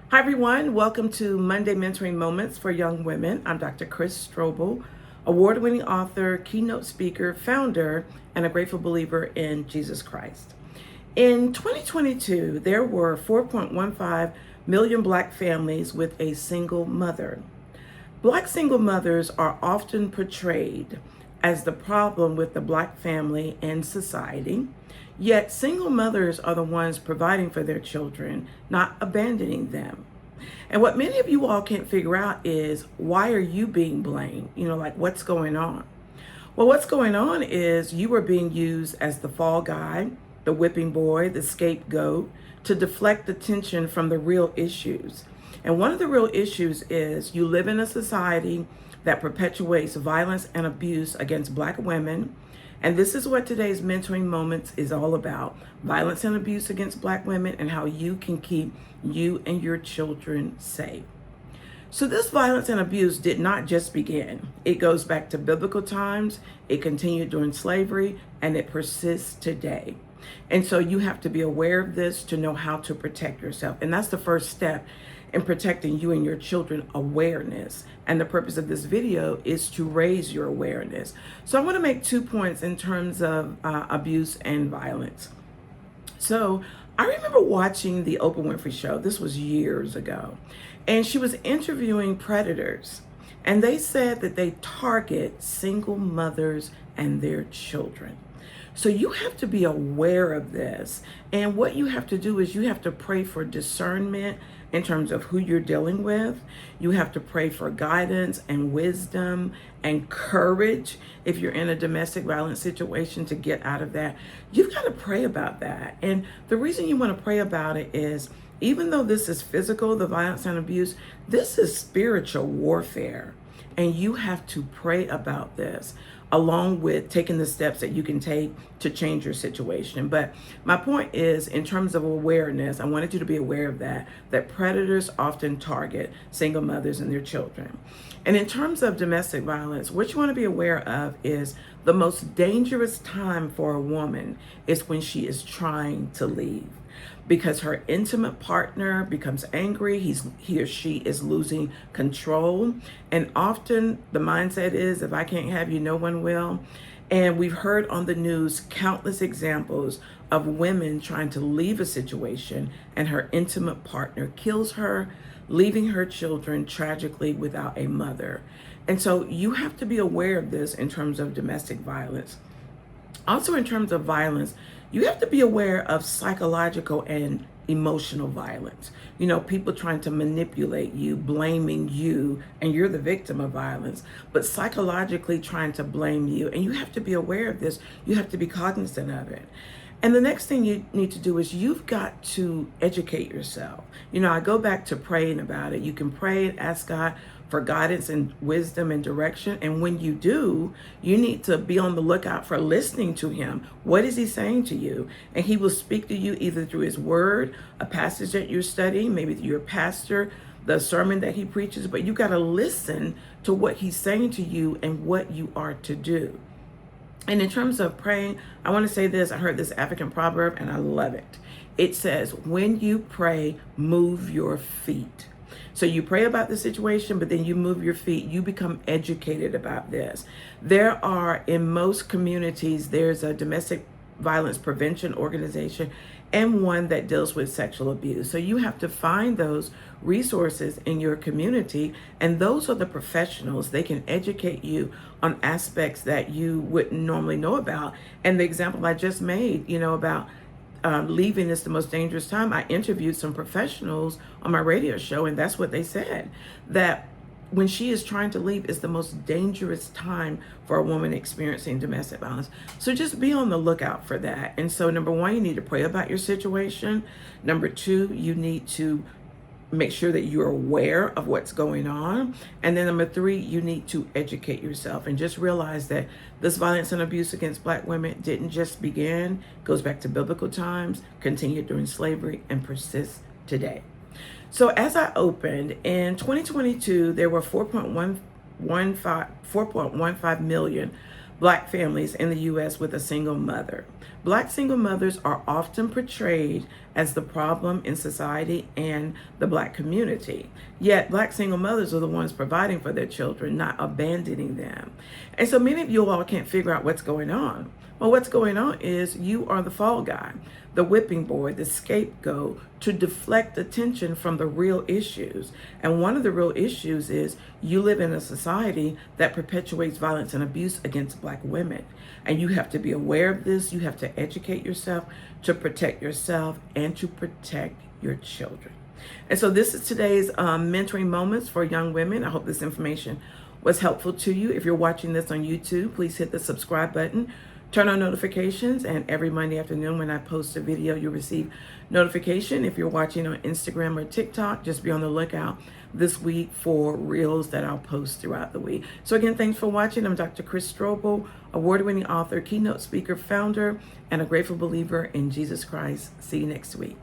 Hi, everyone. Welcome to Monday Mentoring Moments for Young Women. I'm Dr. Chris Strobel, award winning author, keynote speaker, founder, and a grateful believer in Jesus Christ. In 2022, there were 4.15 million Black families with a single mother. Black single mothers are often portrayed as the problem with the Black family and society. Yet single mothers are the ones providing for their children, not abandoning them. And what many of you all can't figure out is, why are you being blamed? Like, what's going on? Well, what's going on is you are being used as the fall guy, the whipping boy, the scapegoat, to deflect attention from the real issues. And one of the real issues is you live in a society that perpetuates violence and abuse against Black women. And this is what today's Mentoring Moments is all about: violence and abuse against Black women and how you can keep you and your children safe. So this violence and abuse did not just begin. It goes back to biblical times, it continued during slavery, and it persists today. And so you have to be aware of this to know how to protect yourself. And that's the first step in protecting you and your children: awareness. And the purpose of this video is to raise your awareness. So I want to make 2 points in terms of abuse and violence. So I remember watching the Oprah Winfrey Show. This was years ago. And she was interviewing predators. And they said that they target single mothers and their children. So you have to be aware of this. And what you have to do is you have to pray for discernment in terms of who you're dealing with. You have to pray for guidance and wisdom and courage if you're in a domestic violence situation to get out of that. You've got to pray about that. And the reason you want to pray about it is, even though this is physical, the violence and abuse, this is spiritual warfare. And you have to pray about this, along with taking the steps that you can take to change your situation. But my point is, in terms of awareness, I wanted you to be aware of that predators often target single mothers and their children. And in terms of domestic violence, what you want to be aware of is the most dangerous time for a woman is when she is trying to leave, because her intimate partner becomes angry. He or she is losing control. And often the mindset is, if I can't have you, no one will. And we've heard on the news countless examples of women trying to leave a situation and her intimate partner kills her, leaving her children tragically without a mother. And so you have to be aware of this in terms of domestic violence. Also, in terms of violence, you have to be aware of psychological and emotional violence. People trying to manipulate you, blaming you, and you're the victim of violence, but psychologically trying to blame you. And you have to be aware of this. You have to be cognizant of it. And the next thing you need to do is you've got to educate yourself. I go back to praying about it. You can pray and ask God for guidance and wisdom and direction. And when you do, you need to be on the lookout for listening to him. What is he saying to you? And he will speak to you either through his word, a passage that you're studying, maybe through your pastor, the sermon that he preaches, but you got to listen to what he's saying to you and what you are to do. And in terms of praying, I want to say this. I heard this African proverb and I love it. It says, when you pray, move your feet. So you pray about the situation, but then you move your feet. You become educated about this. There are, in most communities, there's a domestic violence prevention organization and one that deals with sexual abuse. So you have to find those resources in your community, and those are the professionals. They can educate you on aspects that you wouldn't normally know about. And the example I just made, about leaving is the most dangerous time. I interviewed some professionals on my radio show, and that's what they said, that when she is trying to leave is the most dangerous time for a woman experiencing domestic violence. So just be on the lookout for that. And so number one, you need to pray about your situation. Number two, you need to make sure that you're aware of what's going on. And then number three, you need to educate yourself and just realize that this violence and abuse against Black women didn't just begin, goes back to biblical times, continued during slavery, and persists today. So as I opened, in 2022, there were 4.15 million Black families in the U.S. with a single mother. Black single mothers are often portrayed as the problem in society and the Black community. Yet, Black single mothers are the ones providing for their children, not abandoning them. And so many of you all can't figure out what's going on. Well, what's going on is you are the fall guy, the whipping boy, the scapegoat to deflect attention from the real issues. And one of the real issues is you live in a society that perpetuates violence and abuse against Black women. And you have to be aware of this. You have to educate yourself to protect yourself and to protect your children. And so this is today's mentoring moments for young women. I hope this information was helpful to you. If you're watching this on YouTube, please hit the subscribe button. Turn on notifications, and every Monday afternoon when I post a video, you'll receive notification. If you're watching on Instagram or TikTok, just be on the lookout this week for reels that I'll post throughout the week. So again, thanks for watching. I'm Dr. Chris Strobel, award-winning author, keynote speaker, founder, and a grateful believer in Jesus Christ. See you next week.